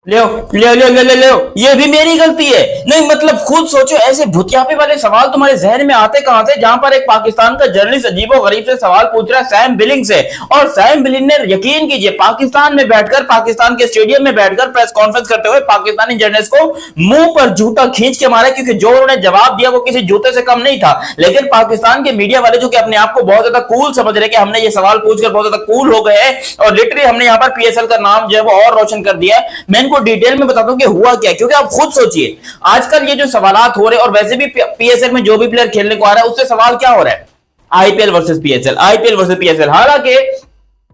ले ले ले ले ले ले ये भी मेरी गलती है। नहीं मतलब खुद सोचो, ऐसे भुतियापे वाले सवाल तुम्हारे जहन में आते कहां से, जहां पर एक पाकिस्तान का जर्नलिस्ट अजीबो गरीब से सवाल पूछ रहा है सैम बिलिंग से, और सैम बिलिंग ने यकीन कीजिए पाकिस्तान में बैठकर, पाकिस्तान के स्टेडियम में बैठकर प्रेस कॉन्फ्रेंस करते हुए पाकिस्तानी जर्नलिस्ट को मुंह पर जूता खींच के मारा, क्योंकि जो उन्होंने जवाब दिया वो किसी जूते से कम नहीं था। लेकिन पाकिस्तान के मीडिया वाले जो कि अपने आप को बहुत ज्यादा कूल समझ रहे कि हमने ये सवाल पूछकर बहुत ज्यादा कूल हो गए हैं और लिटरली हमने यहाँ पर पीएसएल का नाम जो है वो और रोशन कर दिया है, मैं इनको डिटेल में बताता हूं कि हुआ क्या। क्योंकि आप खुद सोचिए आजकल ये जो सवालात हो रहे हैं, और वैसे भी पीएसएल में जो भी प्लेयर खेलने को आ रहा है उससे सवाल क्या हो रहा है, IPL versus PSL, IPL versus PSL. हालांकि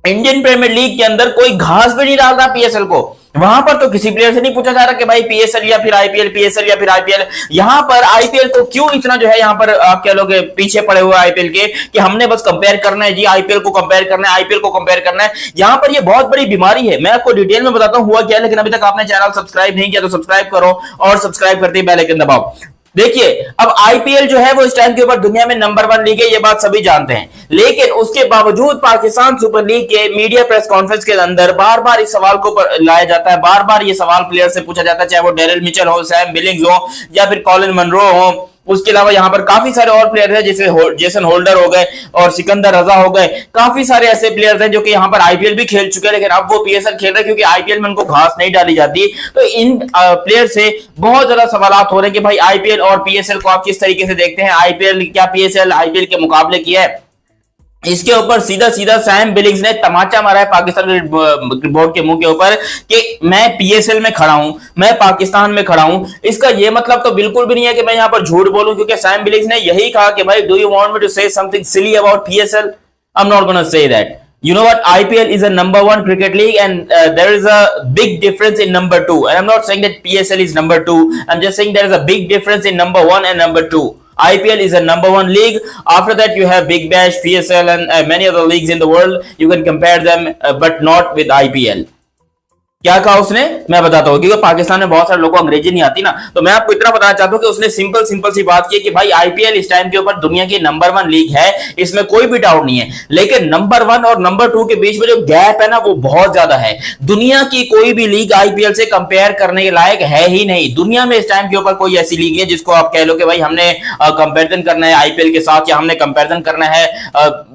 इंडियन प्रीमियर लीग के अंदर कोई घास भी नहीं डाल रहा पीएसएल को, वहां पर तो किसी प्लेयर से नहीं पूछा जा रहा कि भाई पीएसएल या फिर आईपीएल, पीएसएल या फिर आईपीएल। यहां पर आईपीएल को क्यों इतना जो है यहां पर आप कह लोगे पीछे पड़े हुए आईपीएल के, कि हमने बस कंपेयर करना है जी, आईपीएल को कंपेयर करना है, आईपीएल को कंपेयर करना है। यहां पर ये बहुत बड़ी बीमारी है, मैं आपको डिटेल में बताता हूं हुआ क्या। लेकिन अभी तक आपने चैनल सब्सक्राइब नहीं किया तो सब्सक्राइब करो और सब्सक्राइब करते ही बेल आइकन दबाओ। देखिए अब आईपीएल जो है वो इस टाइम के ऊपर दुनिया में नंबर 1 लीग है, ये बात सभी जानते हैं। लेकिन उसके बावजूद पाकिस्तान सुपर लीग के मीडिया प्रेस कॉन्फ्रेंस के अंदर बार बार इस सवाल को लाया जाता है, बार बार ये सवाल प्लेयर से पूछा जाता है, चाहे वो डेरिल मिचेल हो, सैम बिलिंग्स हो या फिर कॉलिन मनरो हो। उसके अलावा यहाँ पर काफी सारे और प्लेयर हैं, जैसे जेसन होल्डर हो गए और सिकंदर रजा हो गए। काफी सारे ऐसे प्लेयर्स हैं जो कि यहाँ पर आईपीएल भी खेल चुके हैं, लेकिन अब वो पीएसएल खेल रहे हैं क्योंकि आईपीएल में उनको घास नहीं डाली जाती। तो इन प्लेयर से बहुत ज्यादा सवाल हो रहे हैं कि भाई आईपीएल और पीएसएल को आप किस तरीके से देखते हैं, आईपीएल क्या पीएसएल आईपीएल के मुकाबले किया है। इसके ऊपर सीधा सीधा सैम बिलिंग्स ने तमाचा मारा है पाकिस्तान बोर्ड के मुंह के ऊपर कि मैं पीएसएल में खड़ा हूं, मैं पाकिस्तान में खड़ा हूं। इसका ये मतलब तो बिल्कुल भी नहीं है कि मैं यहां पर झूठ बोलूं, क्योंकि सैम बिलिंग्स ने यही कहा कि भाई do you want me to say something silly about PSL, I am not gonna say that. You know what? IPL is a number 1 cricket league, and there is a big difference in number 2. And I'm not saying that PSL is number 2. I'm just saying there is a big difference in number 1 and number 2. IPL is a number 1 league. After that, you have Big Bash, PSL, and many other leagues in the world. You can compare them, but not with IPL. क्या कहा उसने, मैं बताता हूँ, क्योंकि पाकिस्तान में बहुत सारे लोगों को अंग्रेजी नहीं आती ना, तो मैं आपको इतना बताना चाहता हूँ कि उसने सिंपल सिंपल सी बात की कि भाई आईपीएल इस टाइम के ऊपर दुनिया की नंबर 1 लीग है, इसमें कोई भी डाउट नहीं है। लेकिन नंबर 1 और नंबर 2 के बीच में जो गैप है ना वो बहुत ज्यादा है। दुनिया की कोई भी लीग आईपीएल से कंपेयर करने के लायक है ही नहीं। दुनिया में इस टाइम के ऊपर कोई ऐसी लीग है जिसको आप कह लो कि भाई हमने कंपेरिजन करना है आईपीएल के साथ, या हमने कंपेरिजन करना है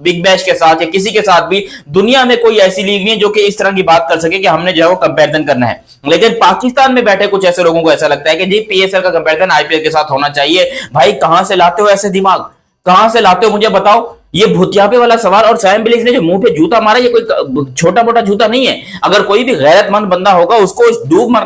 बिग बैश के साथ, या किसी के साथ भी। दुनिया में कोई ऐसी लीग नहीं है जो कि इस तरह की बात कर सके कि हमने जो है वो कंपेरिजन करना है। लेकिन पाकिस्तान में बैठे कुछ ऐसे लोगों को ऐसा लगता है कि जी पीएसएल का कंपैरिजन आईपीएल के साथ होना चाहिए। भाई कहां से लाते हो ऐसे दिमाग, कहां से लाते हो मुझे बताओ। ये भुतियापे वाला सवाल, और सैम बिलिंग्स ने जो मुंह पे जूता मारा ये कोई छोटा मोटा जूता नहीं है। अगर कोई भी गैरतमंद बंदा होगा उसको डूब मरना